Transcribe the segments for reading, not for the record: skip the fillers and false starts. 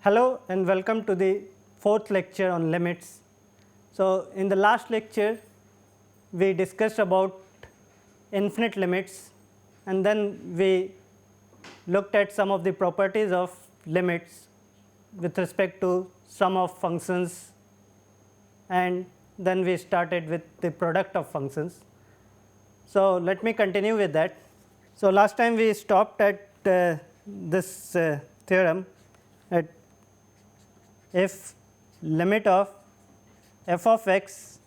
Hello and welcome to the fourth lecture on limits. So, in the last lecture we discussed about infinite limits and then we looked at some of the properties of limits with respect to sum of functions, and then we started with the product of functions. So, let me continue with that. So, last time we stopped at this theorem at if limit of f of x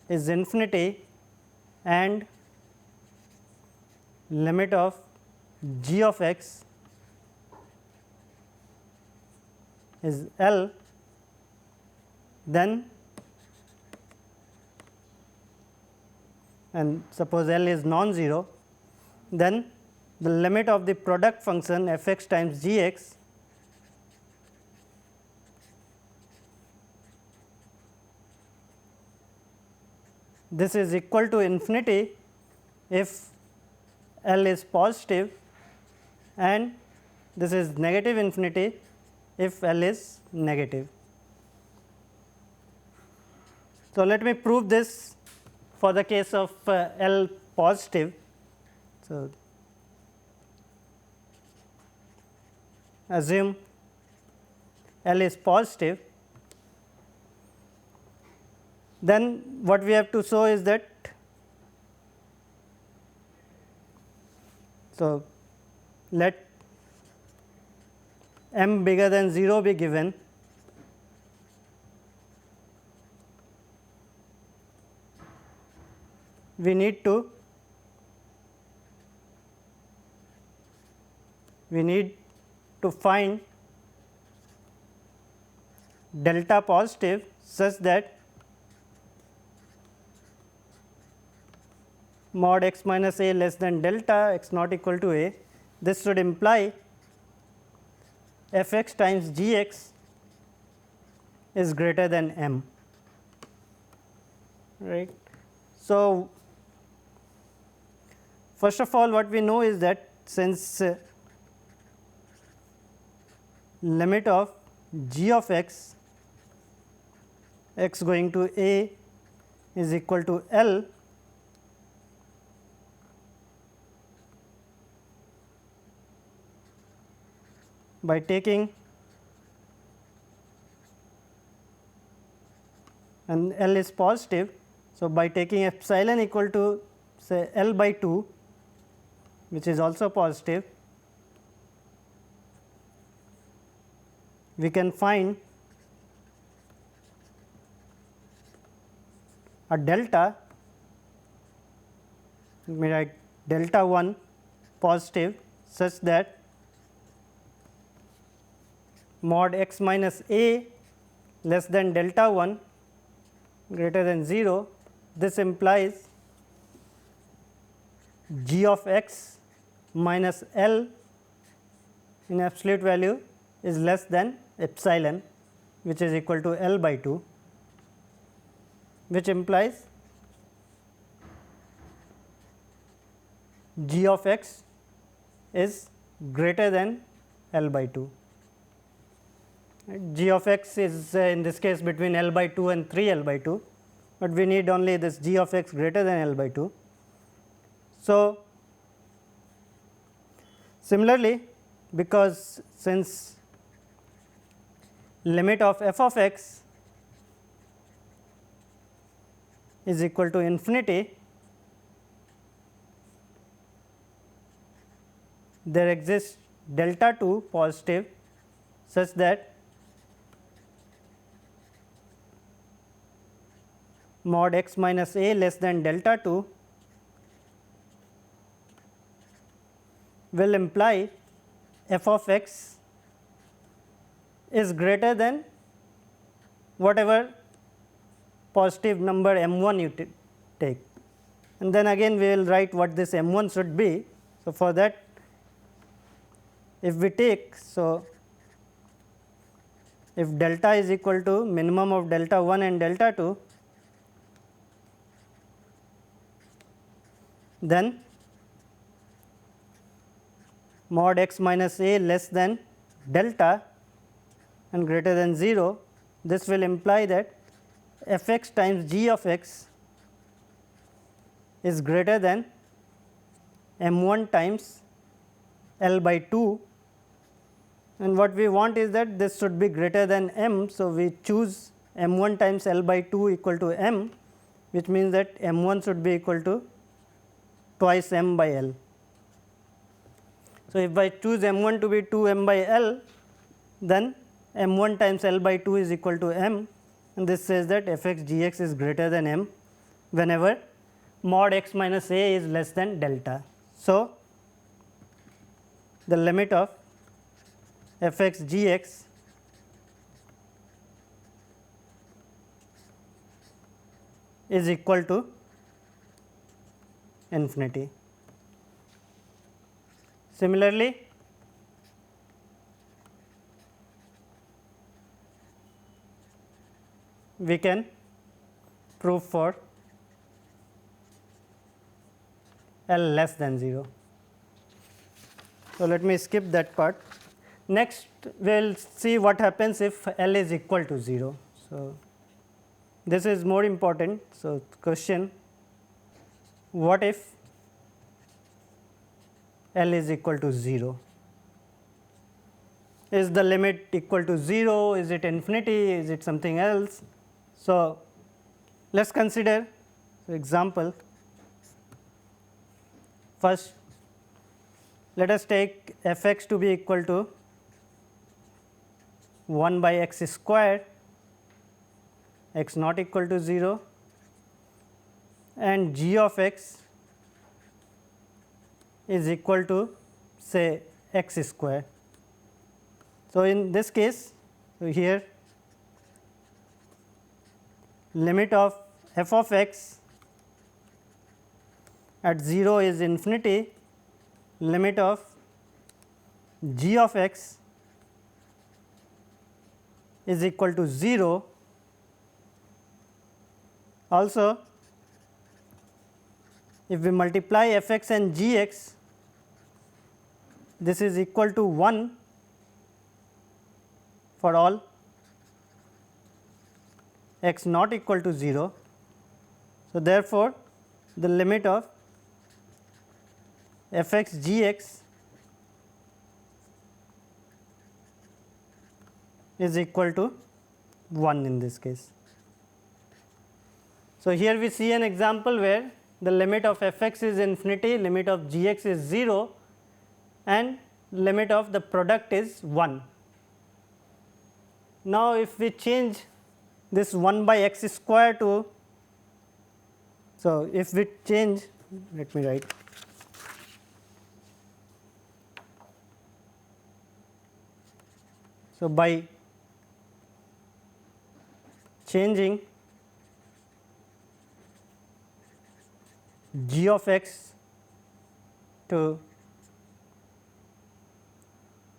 is infinity and limit of g of x is L, then and suppose L is non-zero, then the limit of the product function f x times g x this is equal to infinity if L is positive and this is negative infinity if L is negative. So, let me prove this for the case of L positive. So, assume L is positive, then what we have to show is that so let m bigger than 0 be given, we need to find delta positive such that mod x minus a less than delta x not equal to a. This should imply f x times g x is greater than m, right. So, first of all what we know is that since limit of g of x going to a is equal to L, by taking and L is positive. So, by taking epsilon equal to say L by 2, which is also positive, we can find a delta, let me write delta 1 positive such that mod x minus a less than delta 1 greater than 0. This implies g of x minus L in absolute value is less than epsilon, which is equal to L by 2, which implies g of x is greater than L by 2. G of x is in this case between L by 2 and 3 L by 2, but we need only this g of x greater than L by 2. So, similarly, because since limit of f of x is equal to infinity, there exists delta 2 positive such that mod x minus a less than delta 2 will imply f of x is greater than whatever positive number m 1 you take, and then again we will write what this m 1 should be. So, for that if we take, so if delta is equal to minimum of delta 1 and delta 2, then mod x minus a less than delta and greater than 0, this will imply that f x times g of x is greater than m 1 times L by 2, and what we want is that this should be greater than m. So, we choose m 1 times L by 2 equal to m, which means that m 1 should be equal to twice m by L. So, if I choose m 1 to be 2 m by L, then m 1 times L by 2 is equal to m, and this says that f x g x is greater than m whenever mod x minus a is less than delta. So, the limit of f x g x is equal to infinity. Similarly, we can prove for L less than 0. So, let me skip that part. Next, we will see what happens if L is equal to 0. So, this is more important. So, question, what if L is equal to 0? Is the limit equal to 0? Is it infinity? Is it something else? So, let us consider example. First, let us take f x to be equal to 1 by x square, x not equal to 0, and g of x is equal to say x square. So, in this case, here limit of f of x at 0 is infinity, limit of g of x is equal to 0. Also, if we multiply f x and g x, this is equal to 1 for all x not equal to 0. So, therefore, the limit of f x g x is equal to 1 in this case. So, here we see an example where the limit of f x is infinity, limit of g x is 0, and limit of the product is 1. Now, if we change this 1 by x square to, so if we change, let me write, so by changing g of x to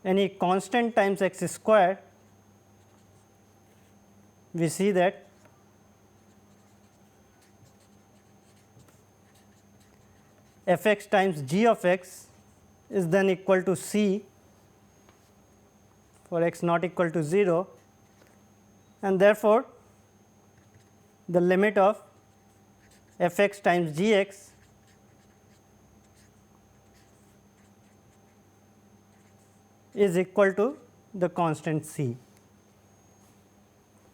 any constant times x square, we see that f x times g of x is then equal to c for x not equal to 0, and therefore, the limit of f x times g x is equal to the constant c.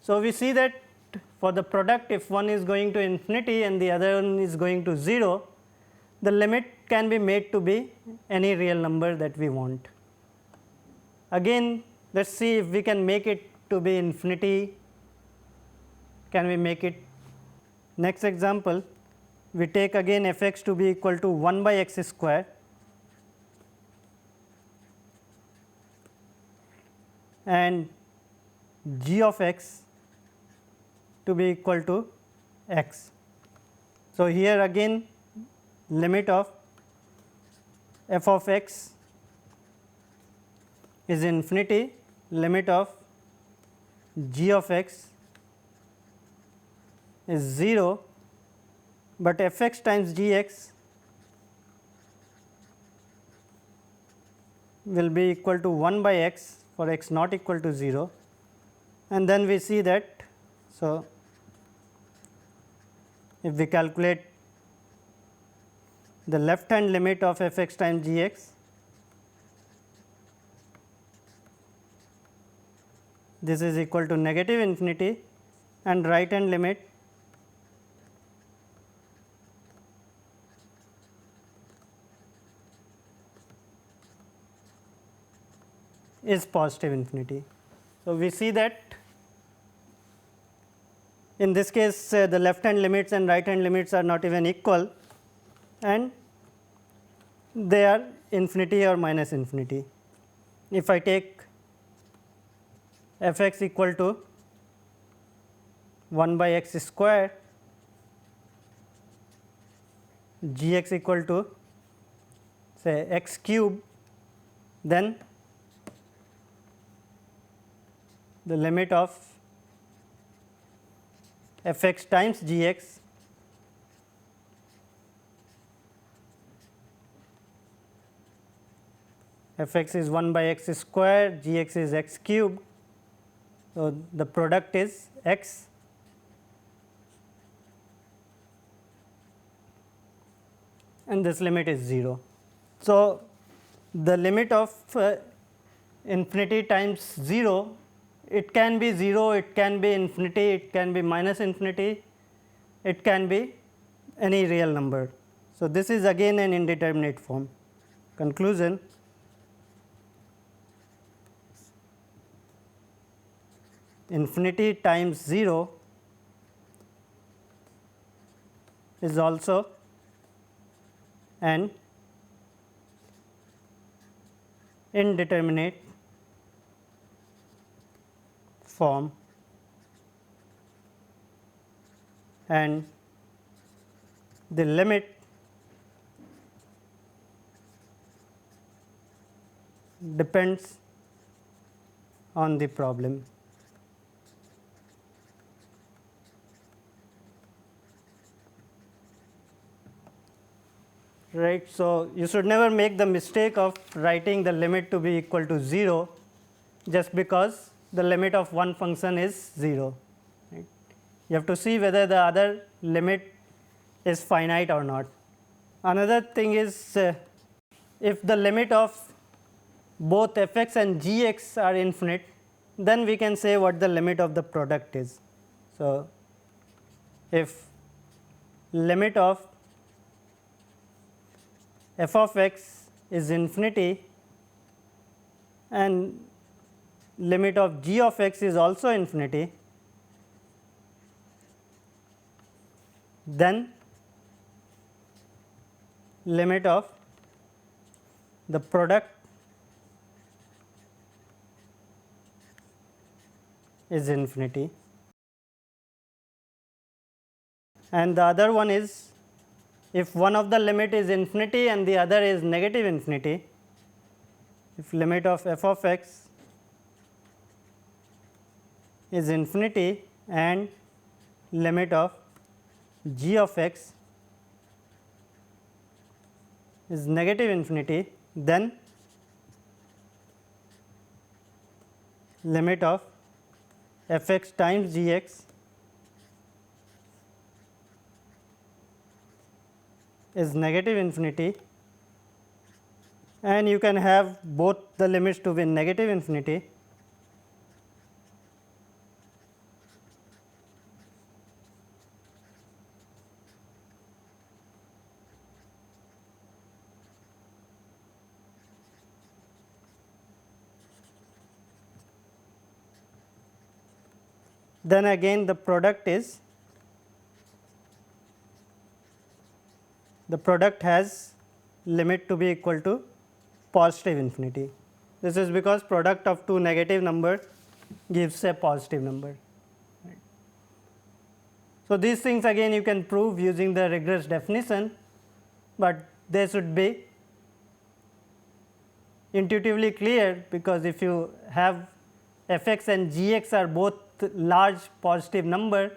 So, we see that for the product, if one is going to infinity and the other one is going to 0, the limit can be made to be any real number that we want. Again, let us see if we can make it to be infinity. Can we make it? Next example, we take again f x to be equal to 1 by x square, and g of x to be equal to x. So, here again limit of f of x is infinity, limit of g of x is 0, but f x times g x will be equal to 1 by x, for x not equal to 0, and then we see that. So, if we calculate the left hand limit of f x times g x, this is equal to negative infinity, and right hand limit is positive infinity. So, we see that in this case the left hand limits and right hand limits are not even equal, and they are infinity or minus infinity. If I take f x equal to 1 by x square, g x equal to say x cube, then the limit of f x times g x f x is 1 by x square, g x is x cube. So, the product is x, and this limit is 0. So, the limit of infinity times 0, it can be 0, it can be infinity, it can be minus infinity, it can be any real number. So, this is again an indeterminate form. Conclusion: infinity times 0 is also an indeterminate form, and the limit depends on the problem. Right. So, you should never make the mistake of writing the limit to be equal to 0 just because the limit of one function is 0. Right. You have to see whether the other limit is finite or not. Another thing is if the limit of both f x and g x are infinite, then we can say what the limit of the product is. So, if limit of f of x is infinity and limit of g of x is also infinity, then limit of the product is infinity, and the other one is if one of the limit is infinity and the other is negative infinity, if limit of f of x is infinity and limit of g of x is negative infinity, then limit of f x times g x is negative infinity, and you can have both the limits to be negative infinity. Then again the product is, the product has limit to be equal to positive infinity. This is because product of two negative number gives a positive number. Right. So, these things again you can prove using the rigorous definition, but they should be intuitively clear, because if you have f x and g x are both large positive number,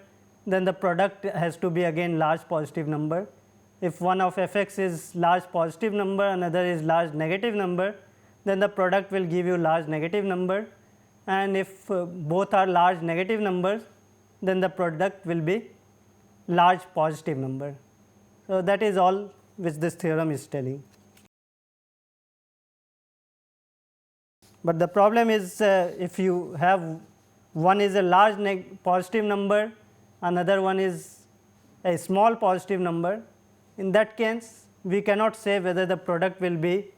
then the product has to be again large positive number. If one of f x is large positive number, another is large negative number, then the product will give you large negative number, and if both are large negative numbers, then the product will be large positive number. So, that is all which this theorem is telling. But the problem is if you have one is a large positive number, another one is a small positive number, in that case we cannot say whether the product will be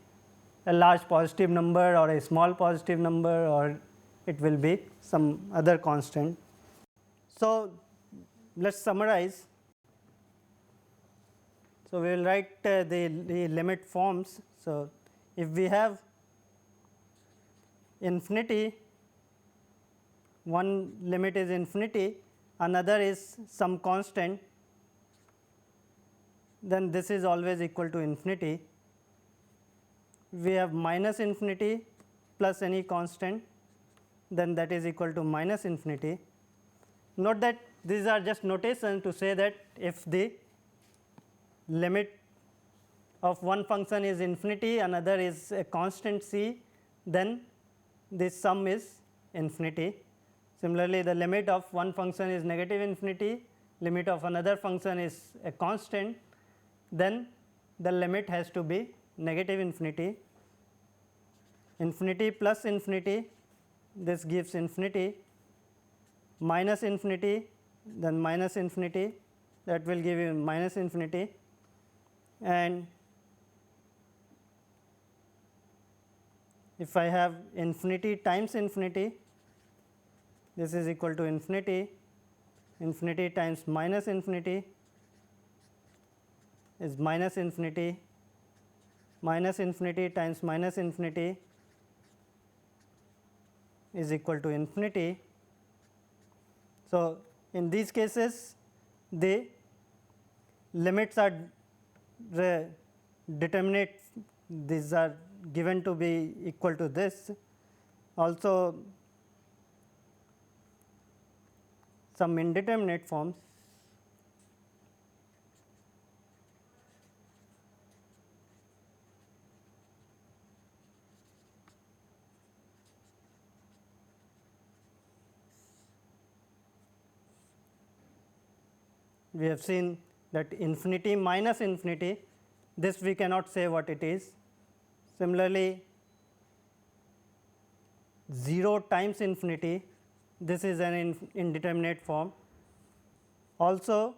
a large positive number or a small positive number, or it will be some other constant. So, let us summarize. So, we will write the limit forms. So, if we have infinity, one limit is infinity, another is some constant, then this is always equal to infinity. We have minus infinity plus any constant, then that is equal to minus infinity. Note that these are just notation to say that if the limit of one function is infinity, another is a constant c, then this sum is infinity. Similarly, the limit of one function is negative infinity, limit of another function is a constant, then the limit has to be negative infinity. Infinity plus infinity, this gives infinity, minus infinity, then minus infinity, that will give you minus infinity, and if I have infinity times infinity, this is equal to infinity, infinity times minus infinity is minus infinity, minus infinity times minus infinity is equal to infinity. So, in these cases the limits are determinate, these are given to be equal to this. Also some indeterminate forms. We have seen that infinity minus infinity, this we cannot say what it is. Similarly, 0 times infinity, this is an indeterminate form. Also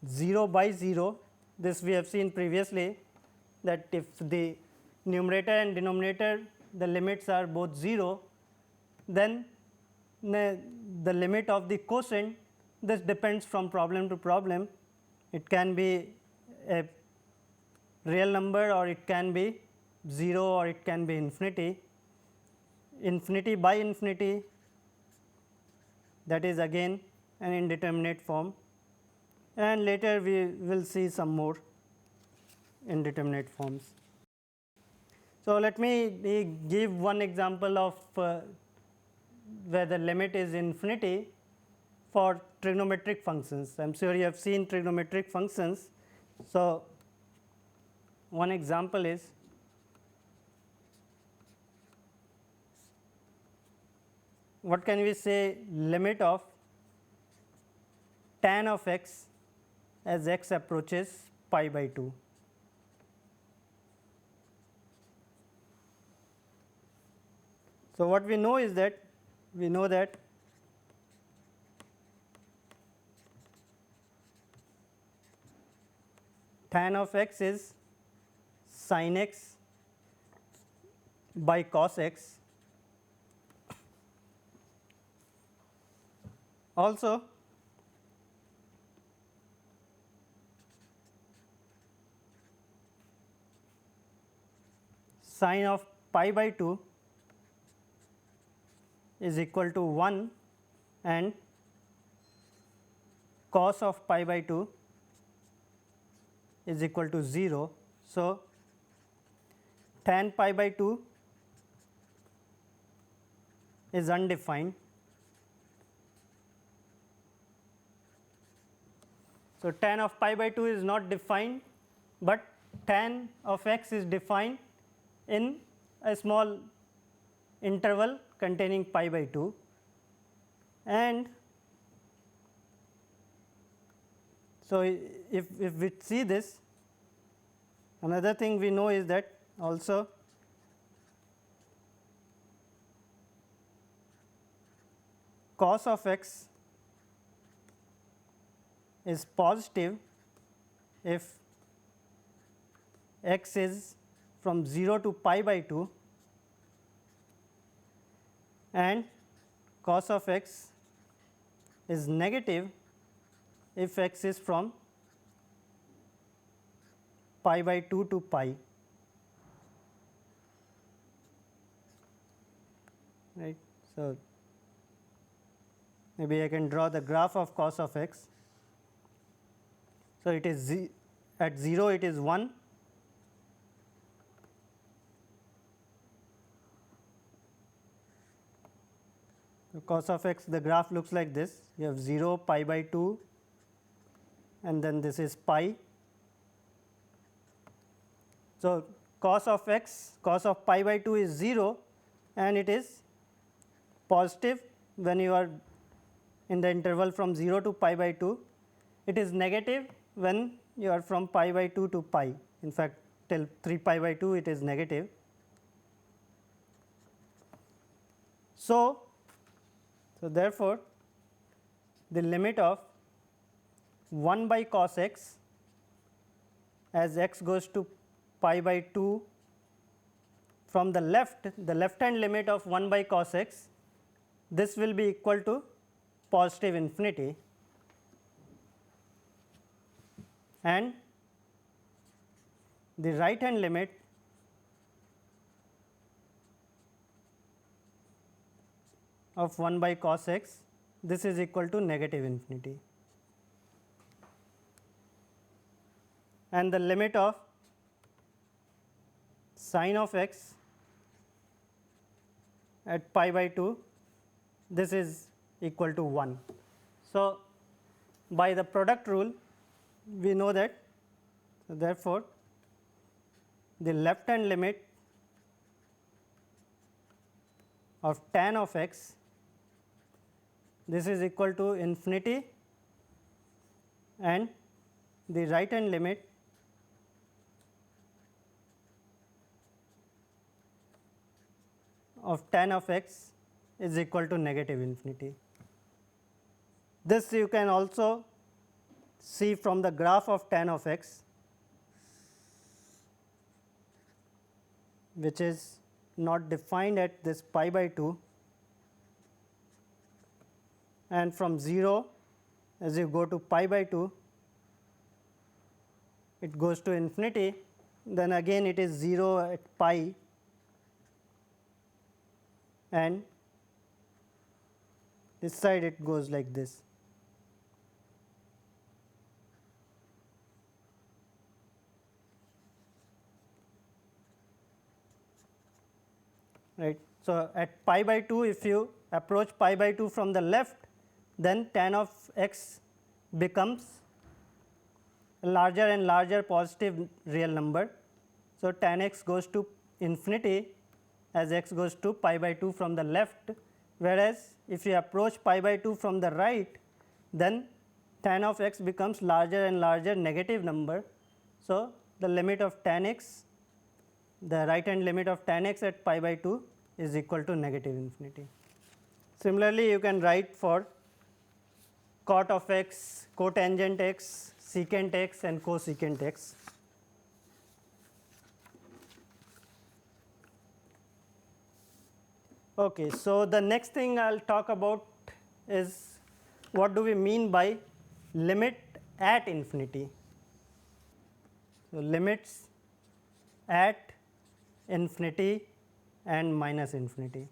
0 by 0, this we have seen previously, that if the numerator and denominator the limits are both 0, then the limit of the quotient, this depends from problem to problem. It can be a real number, or it can be 0, or it can be infinity. Infinity by infinity, that is again an indeterminate form, and later we will see some more indeterminate forms. So, let me give one example of where the limit is infinity for trigonometric functions. I am sure you have seen trigonometric functions. So, one example is what can we say, limit of tan of x as x approaches pi by 2. So, what we know is that we know that tan of x is sin x by cos x. Also sin of pi by 2 is equal to 1, and cos of pi by 2 is equal to 0. So, tan pi by 2 is undefined. So, tan of pi by 2 is not defined, but tan of x is defined in a small interval containing pi by 2, and so if we see this, another thing we know is that also cos of x is positive if x is from 0 to pi by 2, and cos of x is negative if x is from pi by 2 to pi, right. So, maybe I can draw the graph of cos of x. So, it is at 0 it is 1, so cos of x, the graph looks like this. You have 0, pi by 2, and then this is pi. So, cos of x, cos of pi by 2 is 0, and it is positive when you are in the interval from 0 to pi by 2. It is negative when you are from pi by 2 to pi. In fact, till 3 pi by 2 it is negative. So therefore, the limit of 1 by cos x as x goes to pi by 2 from the left hand limit of 1 by cos x, this will be equal to positive infinity, and the right hand limit of 1 by cos x, this is equal to negative infinity, and the limit of sin of x at pi by 2, this is equal to 1. So, by the product rule we know that, so therefore, the left hand limit of tan of x, this is equal to infinity, and the right hand limit of tan of x is equal to negative infinity. This you can also see from the graph of tan of x, which is not defined at this pi by 2, and from 0 as you go to pi by 2 it goes to infinity, then again it is 0 at pi, and this side it goes like this. Right. So, at pi by 2, if you approach pi by 2 from the left, then tan of x becomes a larger and larger positive real number. So, tan x goes to infinity as x goes to pi by 2 from the left, whereas if you approach pi by 2 from the right, then tan of x becomes larger and larger negative number. So, the limit of tan x, the right hand limit of tan x at pi by 2 is equal to negative infinity. Similarly, you can write for cot of x, cotangent x, secant x, and cosecant x. Okay, so the next thing I will talk about is what do we mean by limit at infinity. So, limits at infinity and minus infinity.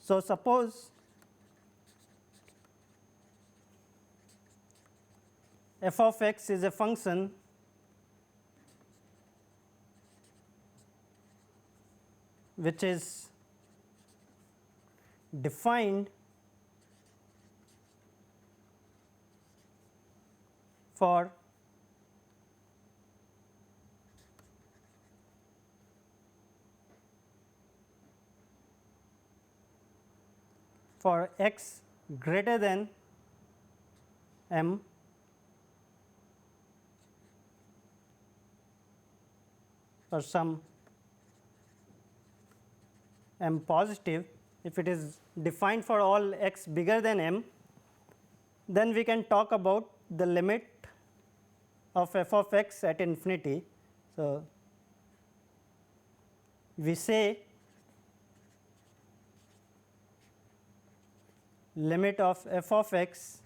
So, suppose f of x is a function which is defined for for x greater than m or some m positive, if it is defined for all x bigger than m, then we can talk about the limit of f of x at infinity. So, we say limit of f of x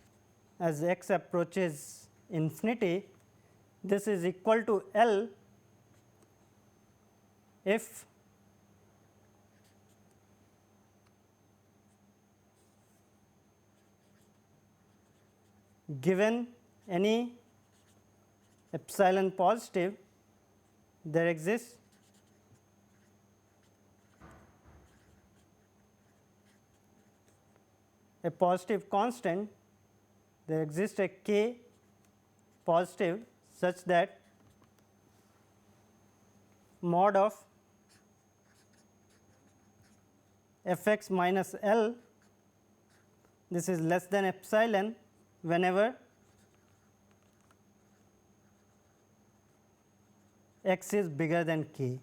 as x approaches infinity, this is equal to L if given any epsilon positive, there exists a positive constant, there exists a k positive such that mod of f x minus L, this is less than epsilon whenever x is bigger than k.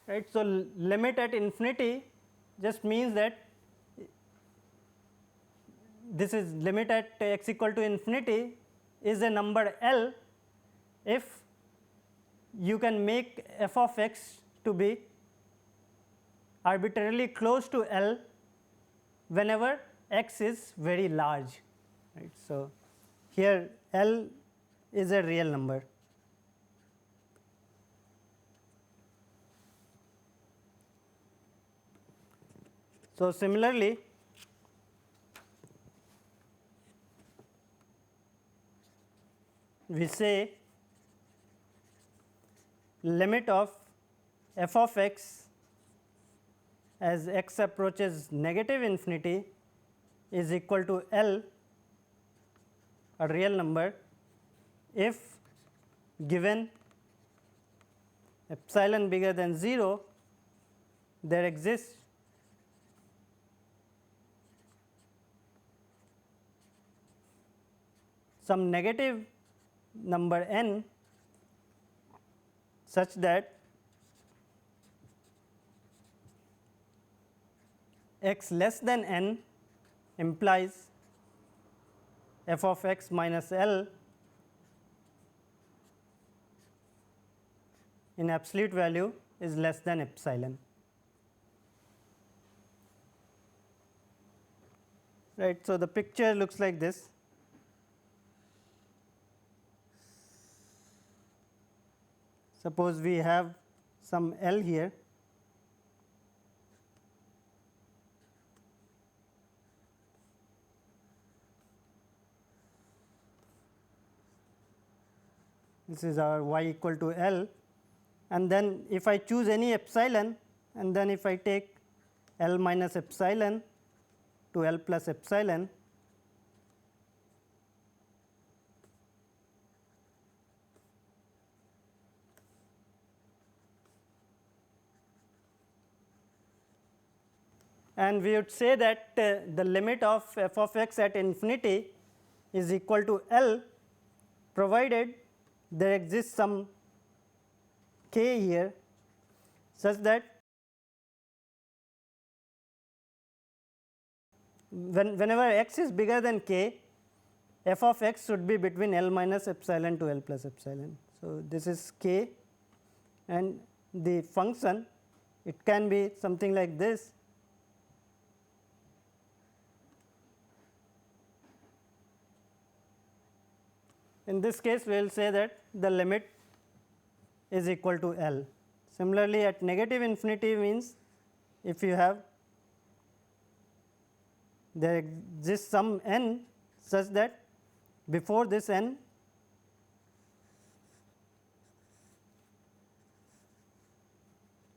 Right. So, limit at infinity just means that this is limit at x equal to infinity is a number L if you can make f of x to be arbitrarily close to L whenever x is very large. Right. So, here L is a real number. So, similarly, we say limit of f of x as x approaches negative infinity is equal to L, a real number, if given epsilon bigger than 0, there exists some negative number n such that x less than n implies f of x minus L in absolute value is less than epsilon. Right. So, the picture looks like this. Suppose we have some L here, this is our y equal to L, and then if I choose any epsilon and then if I take L minus epsilon to L plus epsilon, and we would say that the limit of f of x at infinity is equal to L provided there exists some k here such that whenever x is bigger than k, f of x should be between L minus epsilon to L plus epsilon. So, this is k, and the function, it can be something like this. In this case, we will say that the limit is equal to L. Similarly, at negative infinity means if you have, there exists some n such that before this n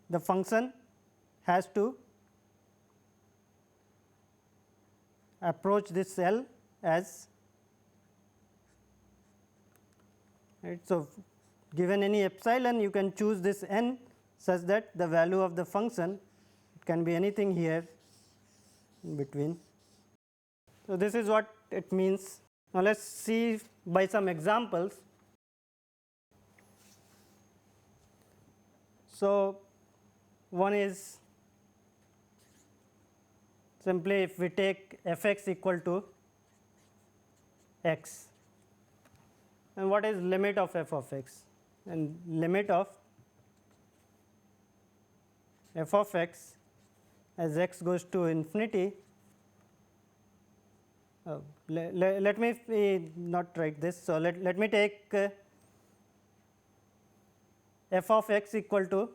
the function has to approach this L as, right. So, given any epsilon, you can choose this n such that the value of the function it can be anything here in between. So, this is what it means. Now, let us see by some examples. So, one is simply if we take f x equal to x, and what is limit of f of x, and limit of f of x as x goes to infinity. Let me not write this. So, let me take f of x equal to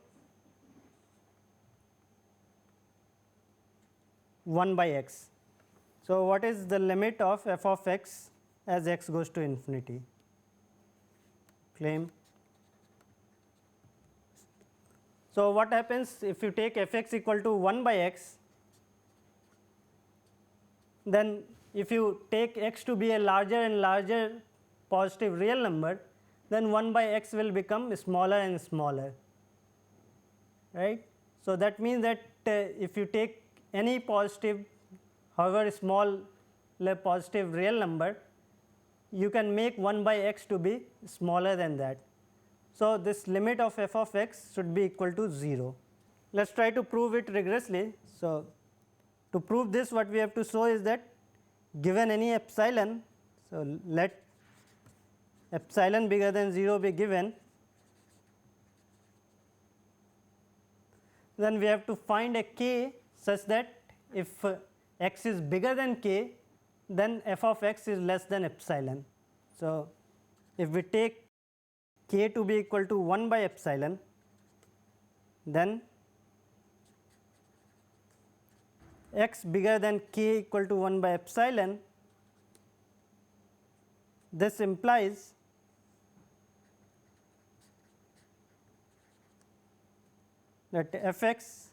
1 by x. So, what is the limit of f of x as x goes to infinity? Claim. So, what happens if you take f x equal to 1 by x, then if you take x to be a larger and larger positive real number, then 1 by x will become smaller and smaller, right. So, that means that if you take any positive, however small positive real number, you can make 1 by x to be smaller than that. So, this limit of f of x should be equal to 0. Let us try to prove it rigorously. So, to prove this, what we have to show is that given any epsilon, so let epsilon bigger than 0 be given, then we have to find a k such that if x is bigger than k, then f of x is less than epsilon. So, if we take k to be equal to 1 by epsilon, then x bigger than k equal to 1 by epsilon, this implies that f x,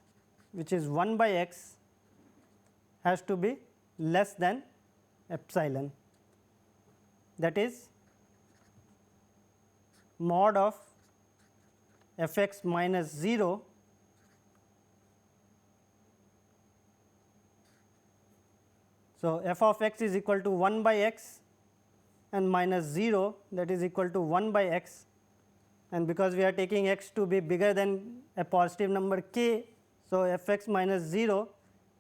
which is 1 by x, has to be less than epsilon, that is mod of f x minus 0 So, f of x is equal to 1 by x and minus 0, that is equal to 1 by x, and because we are taking x to be bigger than a positive number k. So, f x minus 0,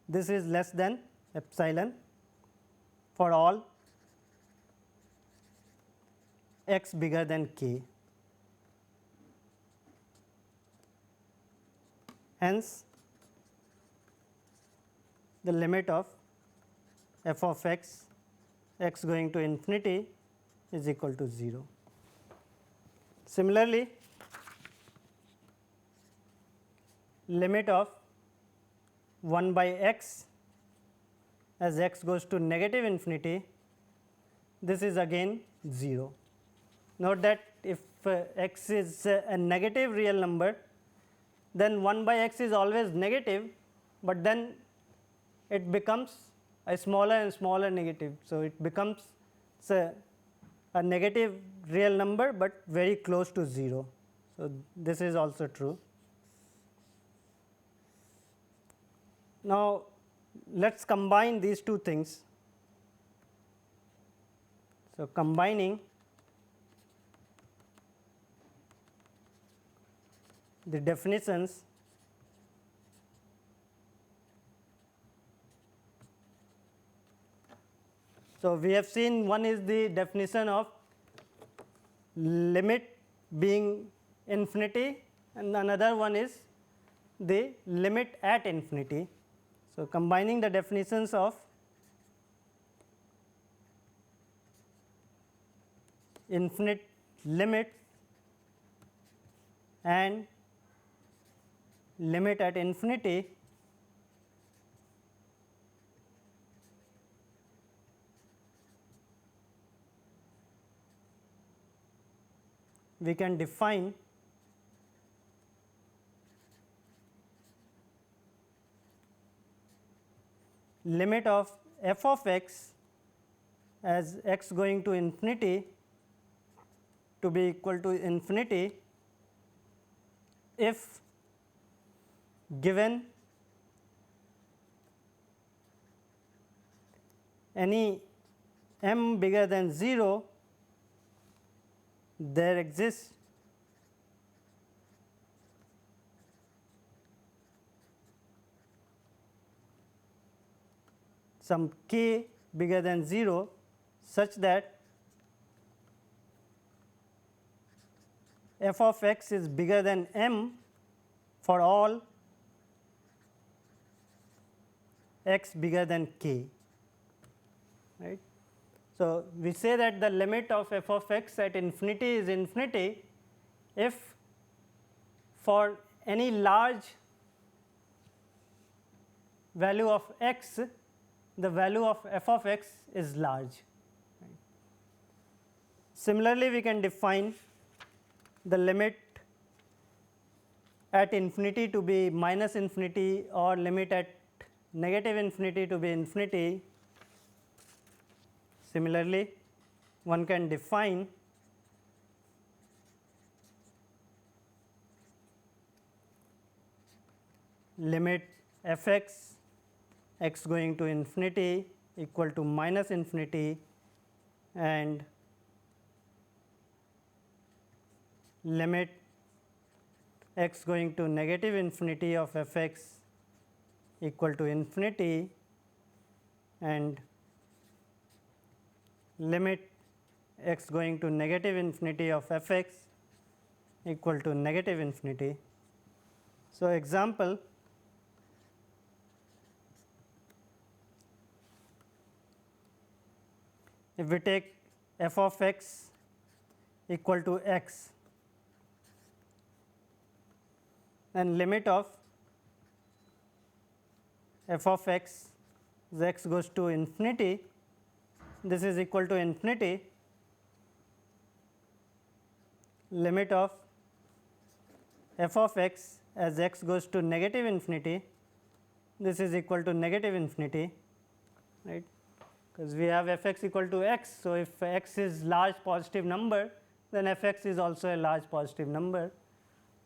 this is less than epsilon for all x bigger than k. Hence, the limit of f of x, x going to infinity, is equal to 0. Similarly, limit of 1 by x as x goes to negative infinity, this is again 0. Note that if x is a negative real number, then 1 by x is always negative, but then it becomes a smaller and smaller negative. So, it becomes a negative real number, but very close to 0. So, this is also true. Now, let us combine these two things. So, combining the definitions So, we have seen one is the definition of limit being infinity and another one is the limit at infinity. So, combining the definitions of infinite limit and limit at infinity, we can define limit of f of x as x going to infinity to be equal to infinity if given any m bigger than 0, there exists some k bigger than 0 such that f of x is bigger than m for all x bigger than k, right. So, we say that the limit of f of x at infinity is infinity if for any large value of x, the value of f of x is large. Right. Similarly, we can define the limit at infinity to be minus infinity or limit at negative infinity to be infinity. Similarly, one can define limit f x, x going to infinity equal to minus infinity, and limit x going to negative infinity of f x equal to infinity, and limit x going to negative infinity of f x equal to negative infinity. So, example, if we take f of x equal to x and limit of f of x as x goes to infinity, this is equal to infinity, limit of f of x as x goes to negative infinity, this is equal to negative infinity, right, because we have f x equal to x. So, if x is large positive number, then f x is also a large positive number,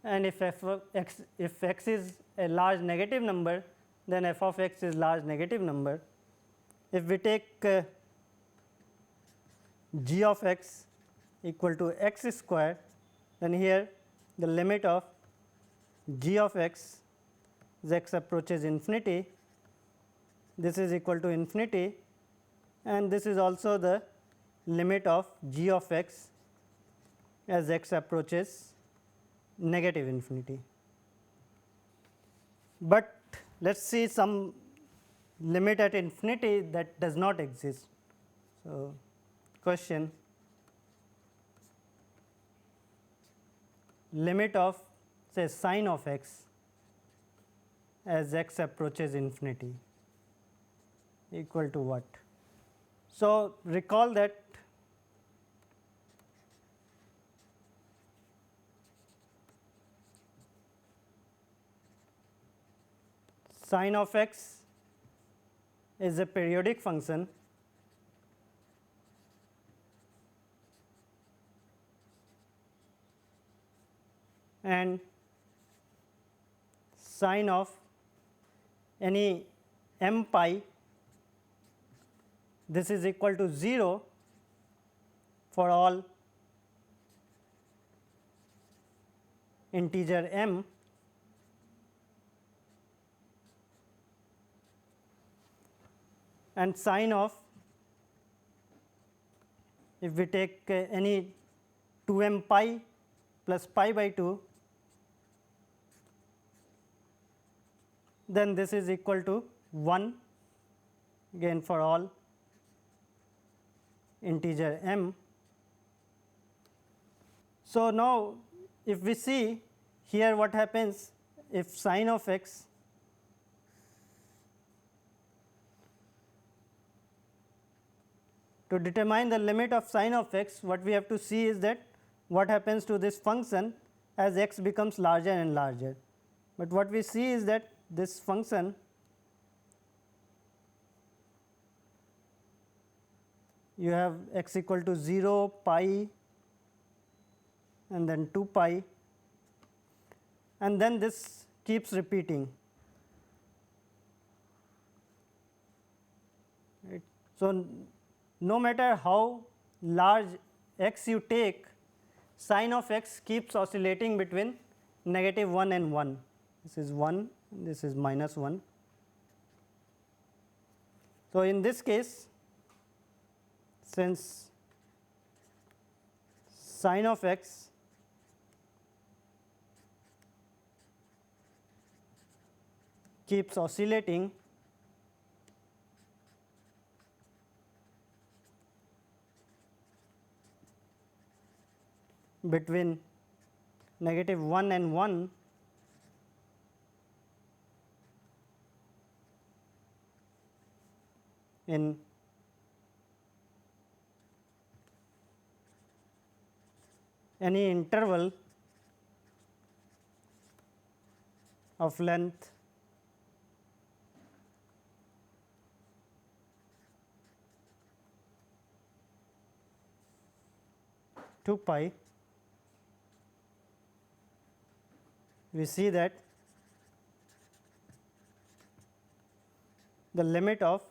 and if x is a large negative number, then f of x is large negative number. If we take g of x equal to x square, then here the limit of g of x as x approaches infinity, this is equal to infinity, and this is also the limit of g of x as x approaches negative infinity. But let us see some limit at infinity that does not exist. So, question, limit of say sine of x as x approaches infinity equal to what? So, recall that sine of x is a periodic function and sine of any m pi, this is equal to 0 for all integer m, and sine of, if we take any 2m pi plus pi by 2, then this is equal to 1 again for all integer m. So, now if we see here what happens if sine of x to determine the limit of sine of x, what we have to see is that what happens to this function as x becomes larger and larger. But what we see is that this function you have x equal to 0, pi, and then 2 pi, and then this keeps repeating, right. So, no matter how large x you take, sin of x keeps oscillating between negative 1 and 1. This is 1, this is minus 1. So, in this case, since sin of x keeps oscillating between negative 1 and 1, in any interval of length two pi, we see that the limit of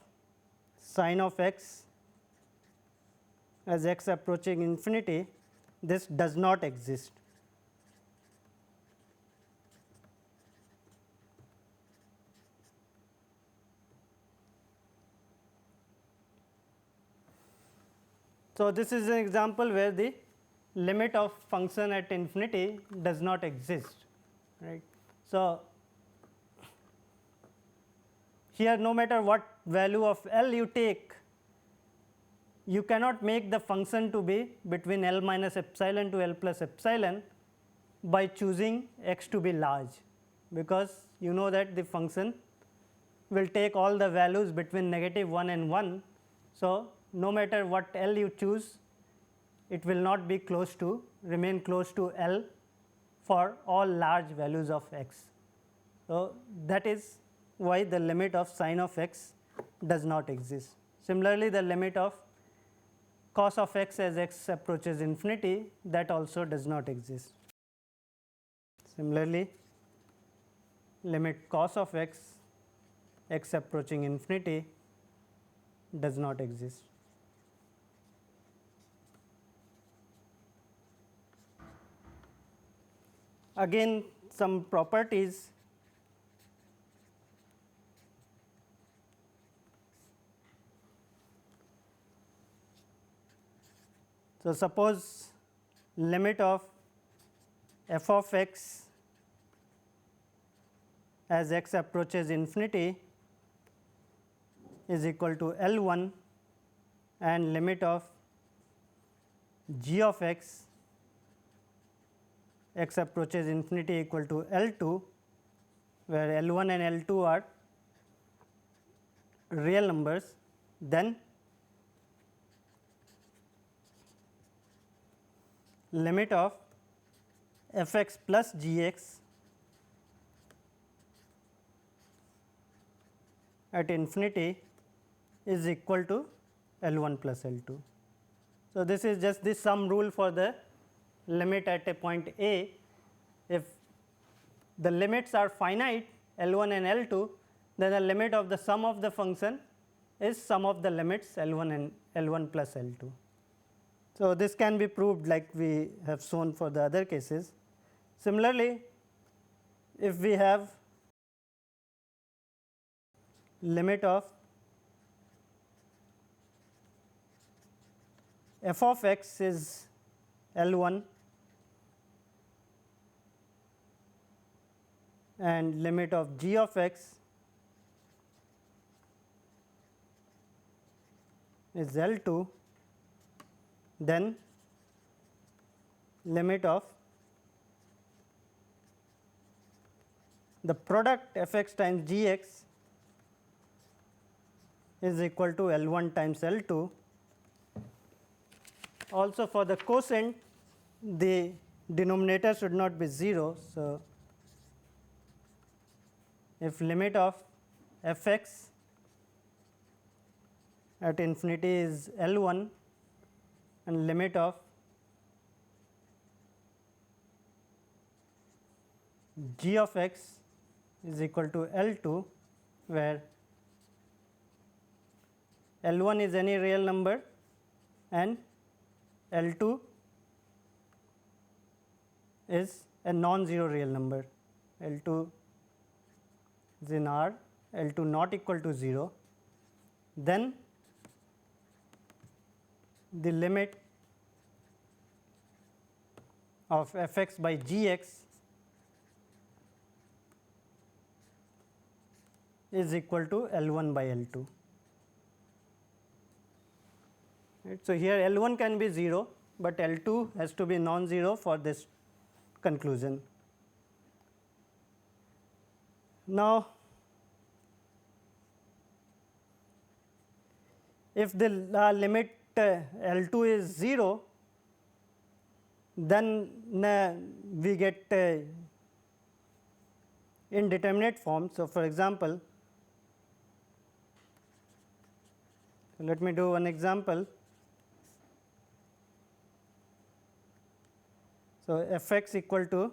sin of x as x approaching infinity, this does not exist. So, this is an example where the limit of function at infinity does not exist, right. So, here no matter what value of L you take, you cannot make the function to be between L minus epsilon to L plus epsilon by choosing x to be large, because you know that the function will take all the values between negative 1 and 1. So, no matter what L you choose, it will not be close to remain close to L for all large values of x. So, that is why the limit of sin of x does not exist. Similarly, the limit of cos of x as x approaches infinity, that also does not exist. Similarly, limit cos of x, x approaching infinity, does not exist. Again, some properties. So, suppose limit of f of x as x approaches infinity is equal to L1, and limit of g of x, x approaches infinity equal to L2, where L1 and L2 are real numbers, then limit of f x plus g x at infinity is equal to L1 plus L2. So, this is just the sum rule for the limit at a point A. If the limits are finite L1 and L2, then the limit of the sum of the function is sum of the limits L1 and L1 plus L2. So, this can be proved like we have shown for the other cases. Similarly, if we have limit of f of x is L1 and limit of g of x is L2, then limit of the product f x times g x is equal to L1 times L2. Also, for the quotient, the denominator should not be 0. So, if limit of f x at infinity is L1 and limit of g of x is equal to L2, where L1 is any real number and L2 is a non-zero real number. L2 is in R, L2 not equal to 0, then the limit of f x by g x is equal to L1 by L2. Right. So, here L1 can be 0, but L2 has to be non-zero for this conclusion. Now, if the limit L2 is 0, then we get indeterminate form. So, for example, let me do one example. So, f x equal to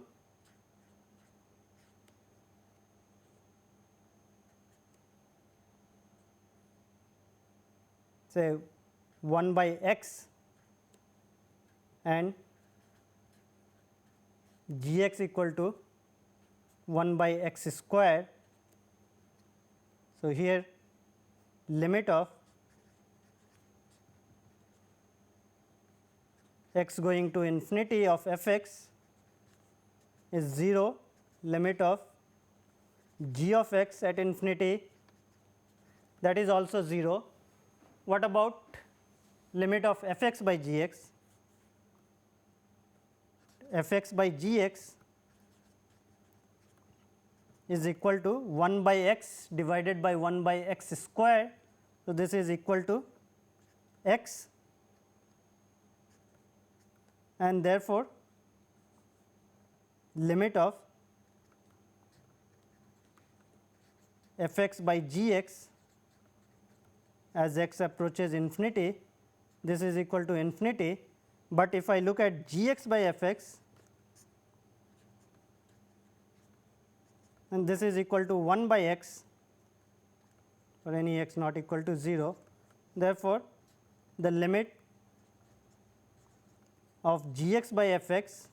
say 1 by x and g x equal to 1 by x square. So, here limit of x going to infinity of f x is 0, limit of g of x at infinity, that is also 0. What about limit of f x by g x? F x by g x is equal to 1 by x divided by 1 by x square. So, this is equal to x, and therefore, limit of f x by g x as x approaches infinity, this is equal to infinity. But if I look at g x by f x, and this is equal to 1 by x for any x not equal to 0. Therefore, the limit of g x by f x,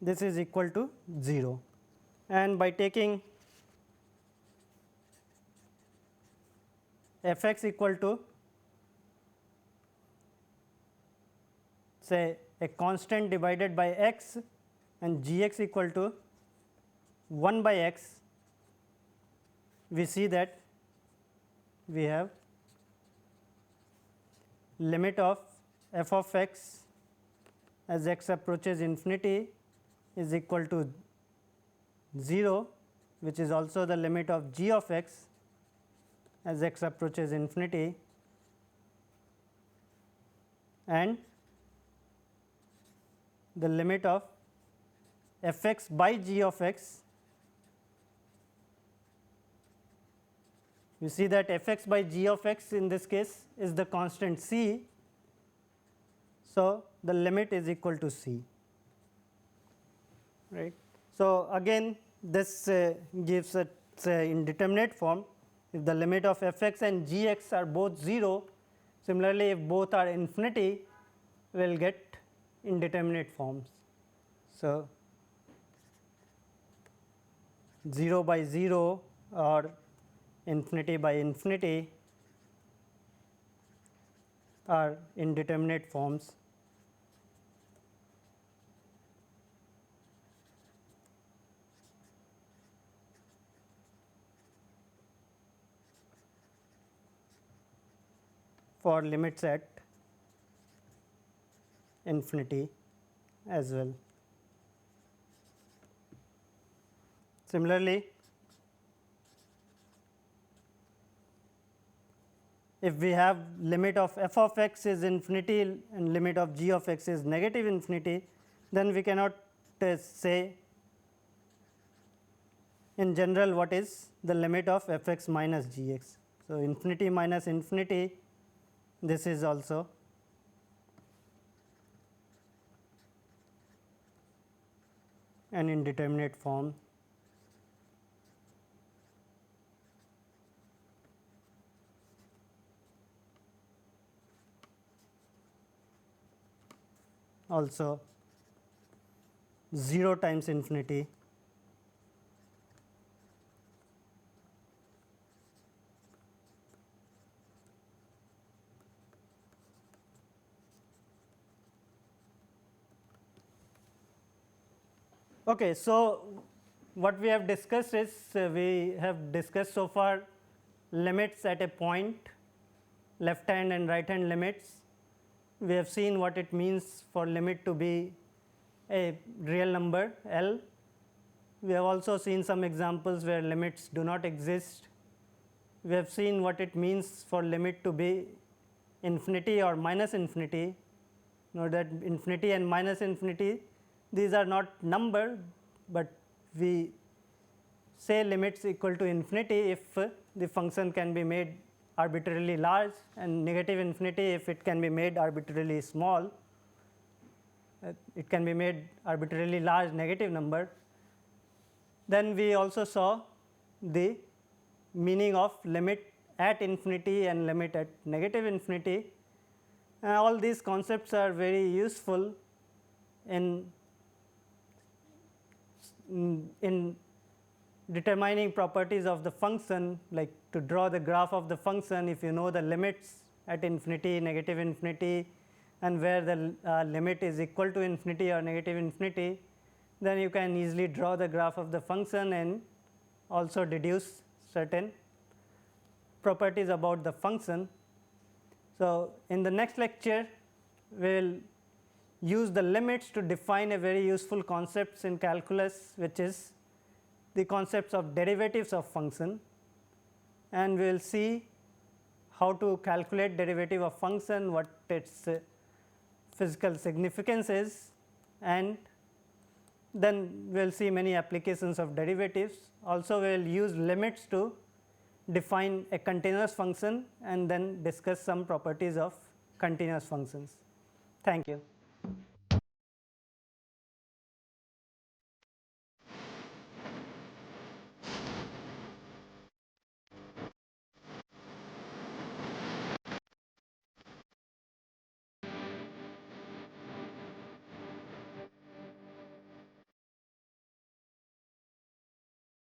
this is equal to 0, and by taking f x equal to say a constant divided by x and g x equal to 1 by x, we see that we have limit of f of x as x approaches infinity is equal to 0, which is also the limit of g of x as x approaches infinity, and the limit of f x by g of x. You see that f x by g of x in this case is the constant c. So, the limit is equal to c, right. So, again this gives a indeterminate form. If the limit of f x and g x are both 0, similarly if both are infinity, we will get indeterminate forms. So, 0 by 0 or infinity by infinity are indeterminate forms. For limits at infinity as well. Similarly, if we have limit of f of x is infinity and limit of g of x is negative infinity, then we cannot say in general what is the limit of f x minus g x. So, infinity minus infinity, this is also an indeterminate form. also 0 times infinity. Okay, so what we have discussed is we have discussed so far limits at a point, left hand and right hand limits. We have seen what it means for limit to be a real number L. We have also seen some examples where limits do not exist. We have seen what it means for limit to be infinity or minus infinity. Note that infinity and minus infinity, these are not number, but we say limits equal to infinity if the function can be made arbitrarily large, and negative infinity if it can be made arbitrarily small. It can be made arbitrarily large negative number. Then we also saw the meaning of limit at infinity and limit at negative infinity. All these concepts are very useful in determining properties of the function, like to draw the graph of the function. If you know the limits at infinity, negative infinity, and where the limit is equal to infinity or negative infinity, then you can easily draw the graph of the function and also deduce certain properties about the function. So, in the next lecture we will use the limits to define a very useful concepts in calculus, which is the concepts of derivatives of function, and we will see how to calculate derivative of function, what its physical significance is, and then we will see many applications of derivatives. Also we will use limits to define a continuous function and then discuss some properties of continuous functions. Thank you.